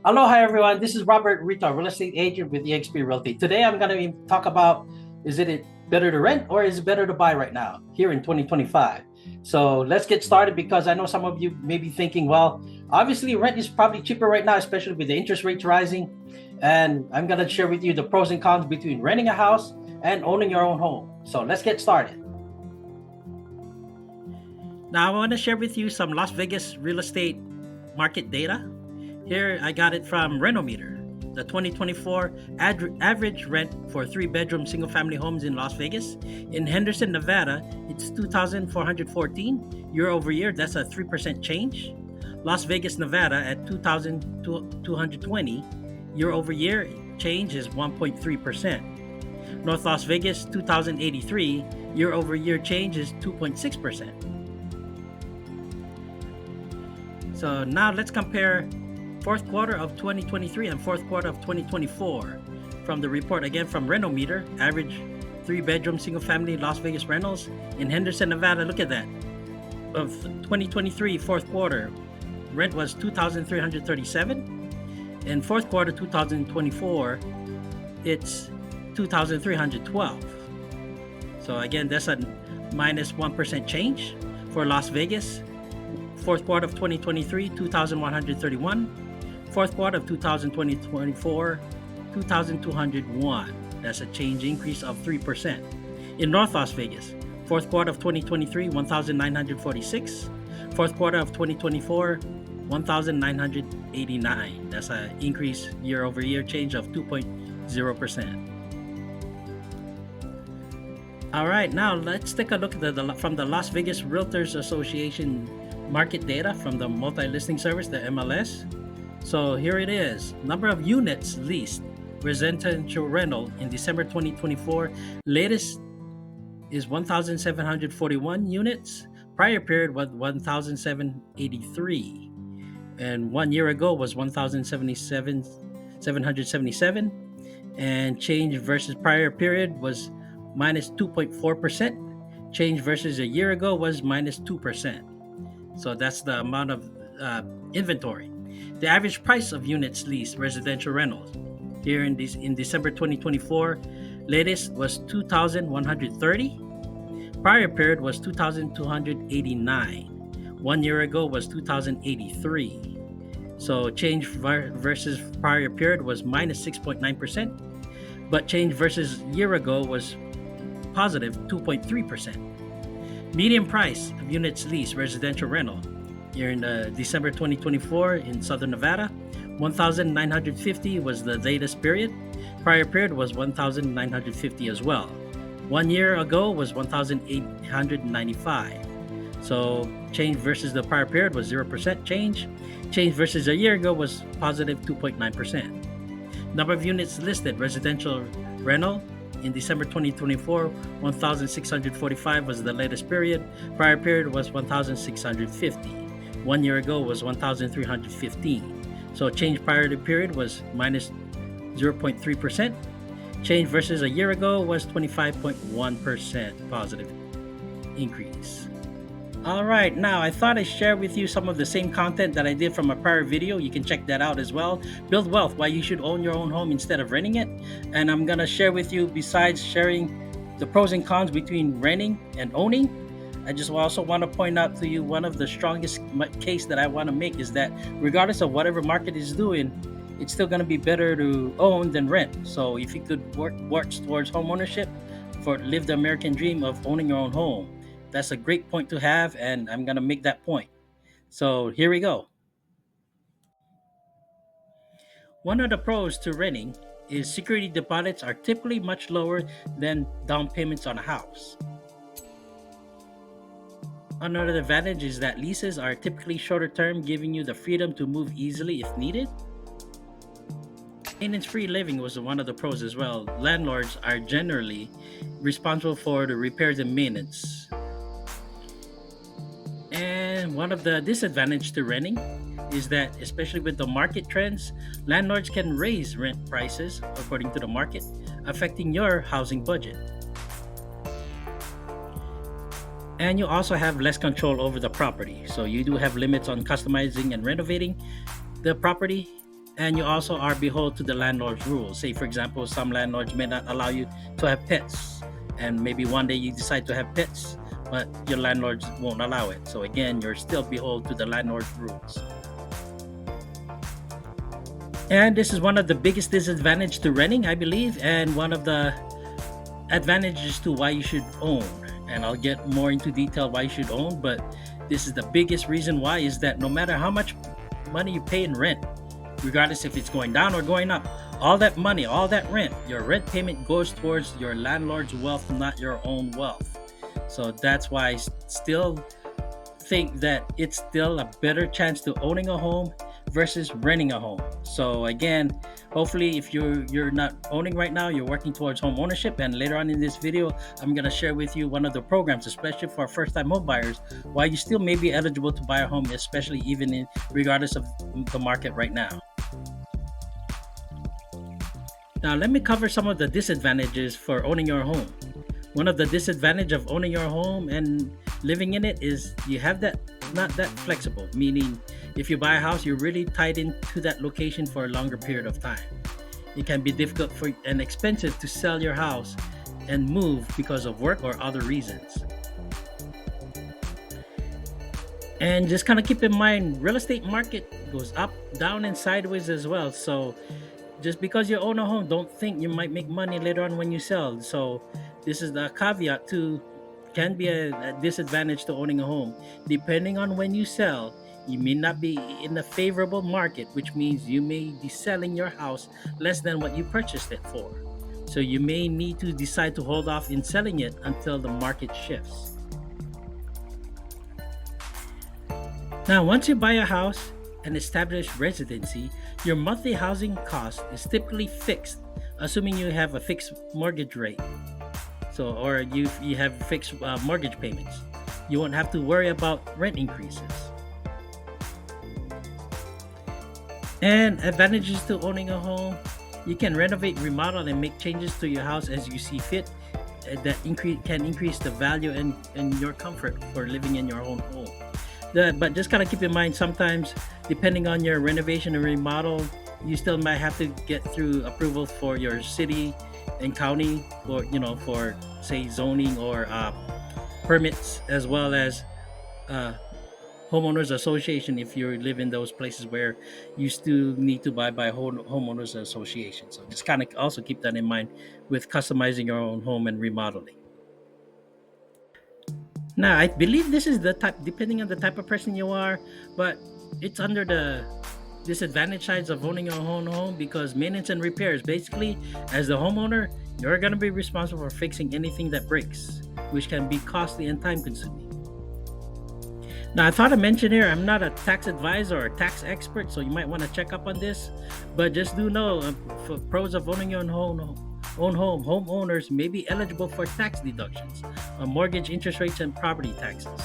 Aloha everyone, this is Robert Ritua, real estate agent with eXp Realty. Today I'm going to talk about is it better to rent or is it better to buy right now here in 2025. So let's get started because I know some of you may be thinking, well, obviously rent is probably cheaper right now, especially with the interest rates rising. And I'm going to share with you the pros and cons between renting a house and owning your own home. So let's get started. Now I want to share with you some Las Vegas real estate market data. Here I got it from Renometer. The 2024 average rent for 3-bedroom single-family homes in Las Vegas. In Henderson, Nevada, it's $2,414 year over year. That's a 3% change. Las Vegas, Nevada at $2,220 year over year change is 1.3%. North Las Vegas, $2,083 year over year change is 2.6%. So now let's compare fourth quarter of 2023 and fourth quarter of 2024 from the report again from Renometer. Average 3-bedroom single-family Las Vegas rentals in Henderson, Nevada. Look at that. Of 2023 fourth quarter, rent was $2,337. In fourth quarter 2024, it's $2,312. So again, that's a minus 1% change for Las Vegas. Fourth quarter of 2023, 2,131. Fourth quarter of 2024, 2,201. That's a change increase of 3%. In North Las Vegas, fourth quarter of 2023, 1,946. Fourth quarter of 2024, 1,989. That's an increase year over year change of 2.0%. All right, now let's take a look at from the Las Vegas Realtors Association market data from the multi-listing service, the MLS. So here it is. Number of units leased, residential rental in December 2024. Latest is 1,741 units. Prior period was 1,783. And 1 year ago was 1,777. And change versus prior period was minus 2.4%. Change versus a year ago was minus 2%. So that's the amount of inventory. The average price of units leased, residential rentals, here in December 2024, latest was $2,130. Prior period was $2,289. 1 year ago was $2,083. So change versus prior period was minus 6.9%, but change versus year ago was positive 2.3%. Median price of units leased, residential rental, here in December 2024 in Southern Nevada, 1,950 was the latest period. Prior period was 1,950 as well. 1 year ago was 1,895. So change versus the prior period was 0% change. Change versus a year ago was positive 2.9%. Number of units listed, residential rental, in December 2024, 1,645 was the latest period. Prior period was 1,650. 1 year ago was 1,315. So change prior to period was minus 0.3%. Change versus a year ago was 25.1% positive increase. All right, now I thought I'd share with you some of the same content that I did from a prior video. You can check that out as well. Build wealth, why you should own your own home instead of renting it. And I'm gonna share with you, besides sharing the pros and cons between renting and owning, I just also want to point out to you one of the strongest case that I want to make is that regardless of whatever market is doing, it's still gonna be better to own than rent. So if you could work towards home ownership, live the American dream of owning your own home. That's a great point to have, and I'm going to make that point. So here we go. One of the pros to renting is security deposits are typically much lower than down payments on a house. Another advantage is that leases are typically shorter term, giving you the freedom to move easily if needed. Maintenance-free living was one of the pros as well. Landlords are generally responsible for the repairs and maintenance. And one of the disadvantages to renting is that, especially with the market trends, landlords can raise rent prices according to the market, affecting your housing budget. And you also have less control over the property. So you do have limits on customizing and renovating the property. and you also are beholden to the landlord's rules. Say, for example, some landlords may not allow you to have pets, and maybe one day you decide to have pets, but your landlords won't allow it. So again, you're still beholden to the landlord's rules. And this is one of the biggest disadvantage to renting, I believe, and one of the advantages to why you should own. And I'll get more into detail why you should own, but this is the biggest reason why is that no matter how much money you pay in rent, regardless if it's going down or going up, all that money, all that rent, your rent payment goes towards your landlord's wealth, not your own wealth. So that's why I still think that it's still a better chance to owning a home versus renting a home. So again, hopefully if you're not owning right now, you're working towards home ownership, and later on in this video I'm going to share with you one of the programs, especially for first time home buyers, why you still may be eligible to buy a home, especially even in regardless of the market right now. Now let me cover some of the disadvantages for owning your home. One of the disadvantages of owning your home and living in it is you have that not that flexible, meaning if you buy a house, you're really tied into that location for a longer period of time. It can be difficult and expensive to sell your house and move because of work or other reasons. And just kind of keep in mind, real estate market goes up, down, and sideways as well. So just because you own a home, don't think you might make money later on when you sell. So this is the caveat to can be a disadvantage to owning a home. Depending on when you sell, you may not be in a favorable market, which means you may be selling your house less than what you purchased it for. So you may need to decide to hold off in selling it until the market shifts. Now, once you buy a house and establish residency, your monthly housing cost is typically fixed, assuming you have a fixed mortgage rate. So, or you have fixed mortgage payments. You won't have to worry about rent increases. And advantages to owning a home: you can renovate, remodel, and make changes to your house as you see fit. That can increase the value and your comfort for living in your own home. But just kind of keep in mind, sometimes depending on your renovation or remodel, you still might have to get through approval for your city and county for say zoning or permits, as well as homeowners association if you live in those places where you still need to buy by homeowners association. So just kind of also keep that in mind with customizing your own home and remodeling. Now, I believe this is the type, depending on the type of person you are, but it's under the disadvantage sides of owning your own home, because maintenance and repairs, basically, as the homeowner, you're going to be responsible for fixing anything that breaks, which can be costly and time consuming. Now, I thought I mentioned here, I'm not a tax advisor or a tax expert, so you might want to check up on this, but just do know for pros of owning your own home, homeowners may be eligible for tax deductions on mortgage interest rates and property taxes.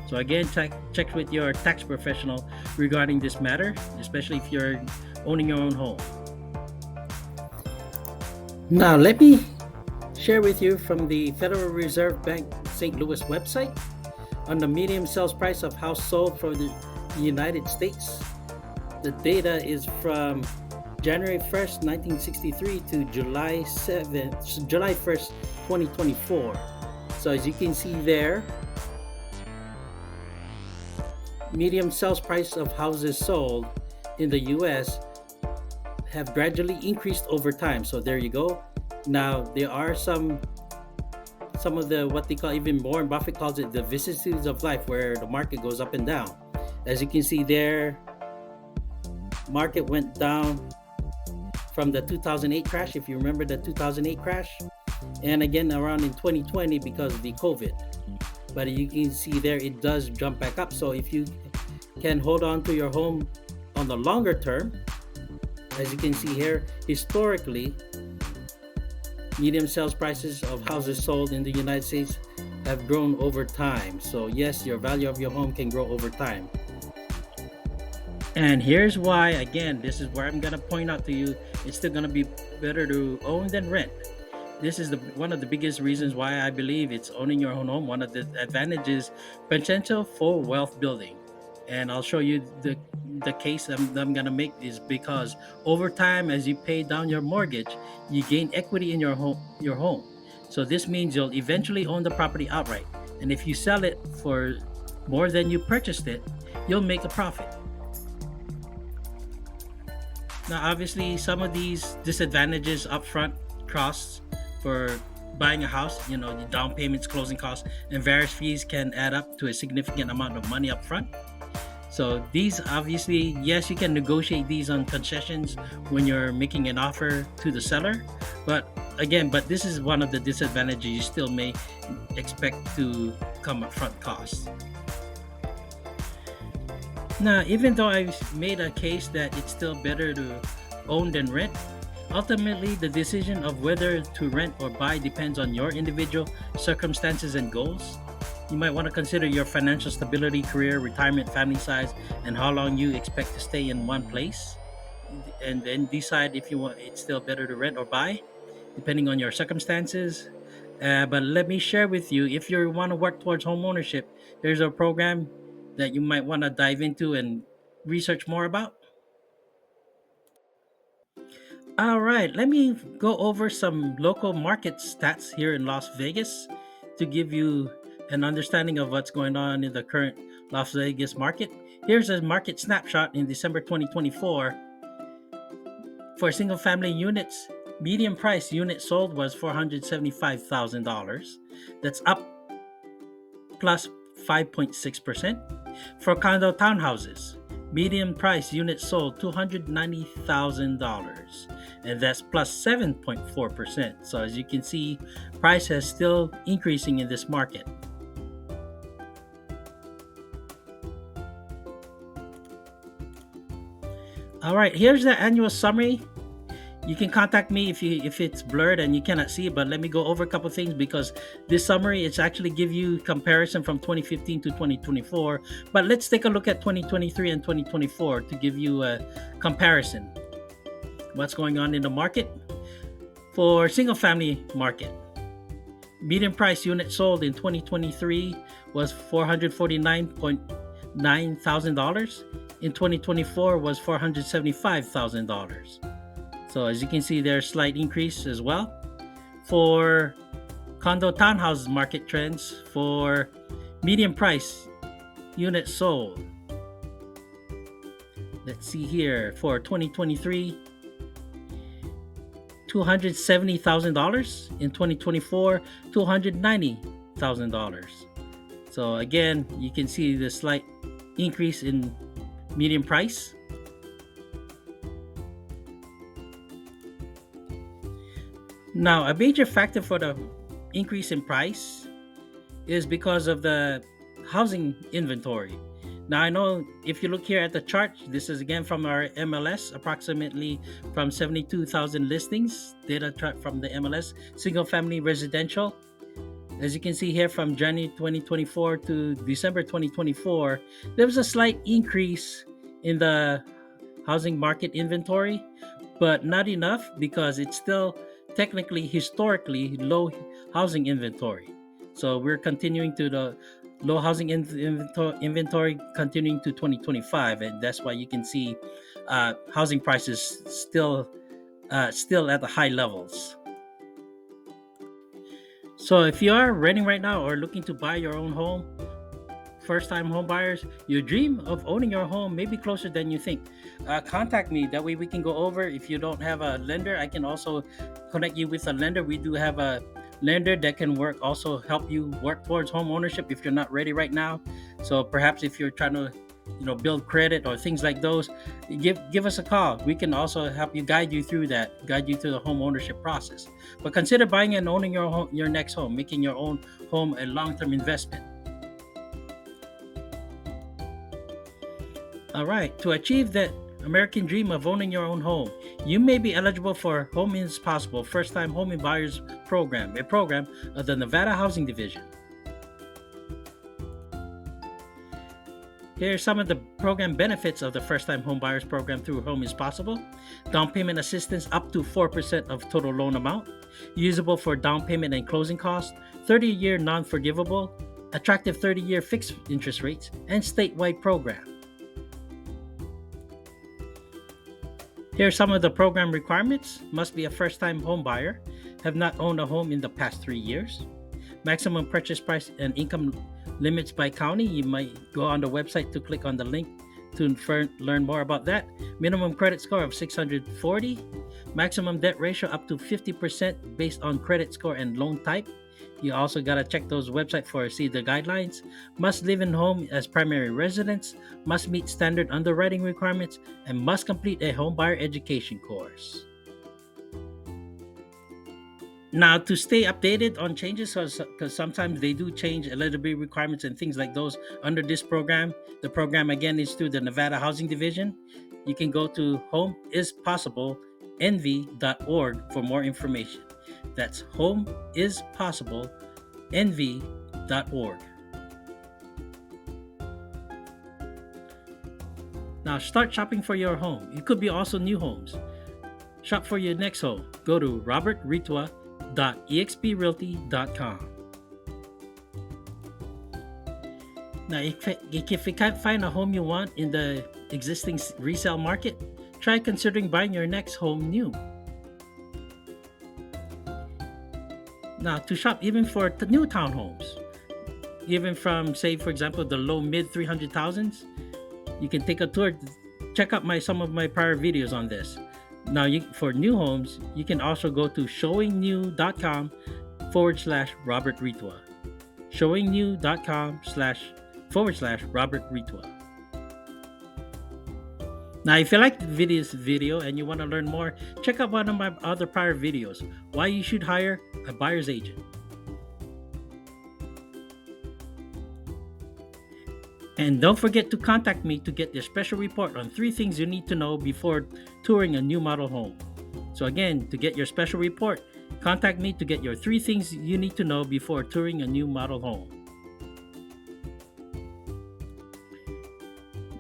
So again, check with your tax professional regarding this matter, especially if you're owning your own home. Now, let me share with you from the Federal Reserve Bank St. Louis website on the median sales price of house sold for the United States. The data is from January 1st, 1963 to July 1st, 2024. So as you can see there, median sales price of houses sold in the US have gradually increased over time. So there you go. Now there are some of the what they call, even Warren Buffett calls it, the vicissitudes of life, where the market goes up and down. As you can see there, market went down from the 2008 crash, if you remember the 2008 crash, and again around in 2020 because of the COVID. But you can see there, it does jump back up. So if you can hold on to your home on the longer term, as you can see here, historically, median sales prices of houses sold in the United States have grown over time. So yes, your value of your home can grow over time. And here's why, again, this is where I'm going to point out to you, it's still going to be better to own than rent. This is one of the biggest reasons why I believe it's owning your own home. One of the advantages, potential for wealth building. And I'll show you the case I'm gonna make is because over time, as you pay down your mortgage, you gain equity in your home. So this means you'll eventually own the property outright, and if you sell it for more than you purchased it, you'll make a profit. Now, obviously, some of these disadvantages, upfront costs for buying a house, the down payments, closing costs, and various fees can add up to a significant amount of money upfront. So these, obviously, yes, you can negotiate these on concessions when you're making an offer to the seller, but again, this is one of the disadvantages you still may expect to come upfront costs. Now, even though I've made a case that it's still better to own than rent, ultimately the decision of whether to rent or buy depends on your individual circumstances and goals. You might want to consider your financial stability, career, retirement, family size, and how long you expect to stay in one place, and then decide if you want it's still better to rent or buy, depending on your circumstances. But let me share with you, if you want to work towards home ownership, there's a program that you might want to dive into and research more about. All right, let me go over some local market stats here in Las Vegas to give you an understanding of what's going on in the current Las Vegas market. Here's a market snapshot in December 2024 for single family units. Median price unit sold was $475,000. That's up plus 5.6%. For condo townhouses, median price unit sold $290,000, and that's plus 7.4%. So as you can see, price is still increasing in this market. All right, here's the annual summary. You can contact me if it's blurred and you cannot see it, but let me go over a couple things, because this summary it's actually give you comparison from 2015 to 2024. But let's take a look at 2023 and 2024 to give you a comparison. What's going on in the market? For single family market, median price unit sold in 2023 was $449,900. In 2024 was $475,000. So as you can see, there's slight increase as well. For condo townhouses market trends, for median price units sold, let's see here, for 2023, $270,000. In 2024, $290,000. So again, you can see the slight increase in median price. Now, a major factor for the increase in price is because of the housing inventory. Now, I know if you look here at the chart, this is again from our MLS, approximately from 72,000 listings, data chart from the MLS, single family residential. As you can see here, from January 2024 to December 2024, there was a slight increase in the housing market inventory, but not enough, because it's still technically historically low housing inventory. So we're continuing to the low housing inventory continuing to 2025, and that's why you can see housing prices still at the high levels. So if you are renting right now or looking to buy your own home, first time home buyers, your dream of owning your home may be closer than you think. Contact me. That way we can go over. If you don't have a lender, I can also connect you with a lender. We do have a lender that can also help you work towards home ownership if you're not ready right now. So perhaps if you're trying to build credit or things like those, give us a call. We can also help you, guide you through the home ownership process. But consider buying and owning your next home, making your own home a long-term investment. All right, to achieve that American dream of owning your own home, you may be eligible for Home is Possible First-Time Home Buyers Program, a program of the Nevada Housing Division. Here are some of the program benefits of the First-Time Home Buyers Program through Home is Possible. Down payment assistance up to 4% of total loan amount, usable for down payment and closing costs, 30-year non-forgivable, attractive 30-year fixed interest rates, and statewide program. Here are some of the program requirements. Must be a first-time home buyer, have not owned a home in the past 3 years. Maximum purchase price and income limits by county. You might go on the website to click on the link to learn more about that. Minimum credit score of 640. Maximum debt ratio up to 50% based on credit score and loan type. You also got to check those websites for see the guidelines. Must live in home as primary residence, must meet standard underwriting requirements, and must complete a home buyer education course. Now, to stay updated on changes, because sometimes they do change eligibility requirements and things like those under this program. The program again is through the Nevada Housing Division. You can go to homeisppossible.nv.org for more information. That's homeisppossible.nv.org. Now, start shopping for your home. It could be also new homes. Shop for your next home. Go to robertritua.exprealty.com. Now, if you can't find a home you want in the existing resale market, try considering buying your next home new. Now, to shop even for new townhomes, even from, say, for example, the low mid 300,000s, you can take a tour. Check out some of my prior videos on this. Now, for new homes, you can also go to showingnew.com/Robert Ritua. Showingnew.com//Robert Ritua. Now, if you like this video and you want to learn more, check out one of my other prior videos, why you should hire a buyer's agent. And don't forget to contact me to get your special report on 3 things you need to know before touring a new model home. So again, to get your special report, contact me to get your 3 things you need to know before touring a new model home.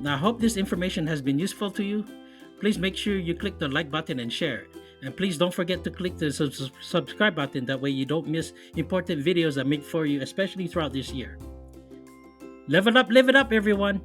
Now, I hope this information has been useful to you. Please make sure you click the like button and share. And please don't forget to click the subscribe button. That way you don't miss important videos I make for you, especially throughout this year. Level up, live it up, everyone.